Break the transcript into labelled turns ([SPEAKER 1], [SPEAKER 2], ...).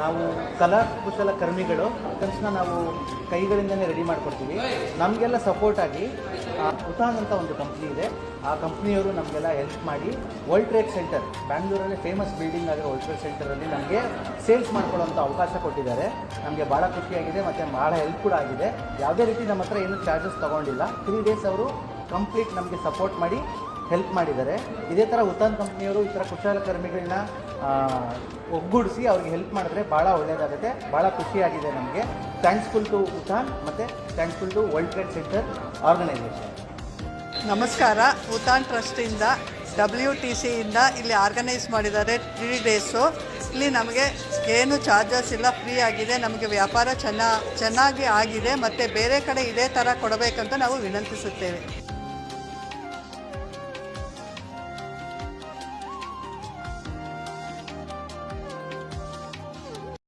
[SPEAKER 1] ನಾವು ಕುಶಲಕರ್ಮಿಗಳು ತಕ್ಷಣ ನಾವು ಕೈಗಳಿಂದನೇ ರೆಡಿ ಮಾಡಿಕೊಡ್ತೀವಿ. ನಮಗೆಲ್ಲ ಸಪೋರ್ಟಾಗಿ ಉತಾನ್ ಅಂತ ಒಂದು ಕಂಪ್ನಿ ಇದೆ. ಆ ಕಂಪ್ನಿಯವರು ನಮಗೆಲ್ಲ ಹೆಲ್ಪ್ ಮಾಡಿ ವರ್ಲ್ಡ್ ಟ್ರೇಡ್ ಸೆಂಟರ್, ಬ್ಯಾಂಗ್ಳೂರಲ್ಲಿ ಫೇಮಸ್ ಬಿಲ್ಡಿಂಗ್ ಆಗಿರೋ ವರ್ಲ್ಡ್ ಟ್ರೇಡ್ ಸೆಂಟರಲ್ಲಿ ನಮಗೆ ಸೇಲ್ಸ್ ಮಾಡ್ಕೊಳ್ಳೋಂಥ ಅವಕಾಶ ಕೊಟ್ಟಿದ್ದಾರೆ. ನಮಗೆ ಭಾಳ ಖುಷಿಯಾಗಿದೆ ಮತ್ತು ಭಾಳ ಹೆಲ್ಪ್ ಕೂಡ ಆಗಿದೆ. ಯಾವುದೇ ರೀತಿ ನಮ್ಮ ಹತ್ರ ಏನೂ ಚಾರ್ಜಸ್ ತೊಗೊಂಡಿಲ್ಲ. 3 days ಅವರು ಕಂಪ್ಲೀಟ್ ನಮಗೆ ಸಪೋರ್ಟ್ ಮಾಡಿ ಹೆಲ್ಪ್ ಮಾಡಿದ್ದಾರೆ. ಇದೇ ಥರ ಉತಾನ್ ಕಂಪ್ನಿಯವರು ಈ ಥರ ಕುಶಲಕರ್ಮಿಗಳನ್ನ ಒಗ್ಗೂಡಿಸಿ ಅವ್ರಿಗೆ ಹೆಲ್ಪ್ ಮಾಡಿದ್ರೆ ಭಾಳ ಒಳ್ಳೆಯದಾಗುತ್ತೆ. ಭಾಳ ಖುಷಿಯಾಗಿದೆ ನಮಗೆ. ಥ್ಯಾಂಕ್ಸ್ಫುಲ್ ಟು ಉತಾನ್ ಮತ್ತು thanksful to world trade center organisation.
[SPEAKER 2] ನಮಸ್ಕಾರ. ಉತಾನ್ ಟ್ರಸ್ಟಿಂದ WTCಯಿಂದ ಇಲ್ಲಿ ಆರ್ಗನೈಸ್ ಮಾಡಿದ್ದಾರೆ 3 days. ಇಲ್ಲಿ ನಮಗೆ ಏನು ಚಾರ್ಜಸ್ ಇಲ್ಲ, ಫ್ರೀ ಆಗಿದೆ. ನಮಗೆ ವ್ಯಾಪಾರ ಚೆನ್ನಾಗಿ ಆಗಿದೆ ಮತ್ತು ಬೇರೆ ಕಡೆ ಇದೇ ಥರ ಕೊಡಬೇಕಂತ ನಾವು ವಿನಂತಿಸುತ್ತೇವೆ.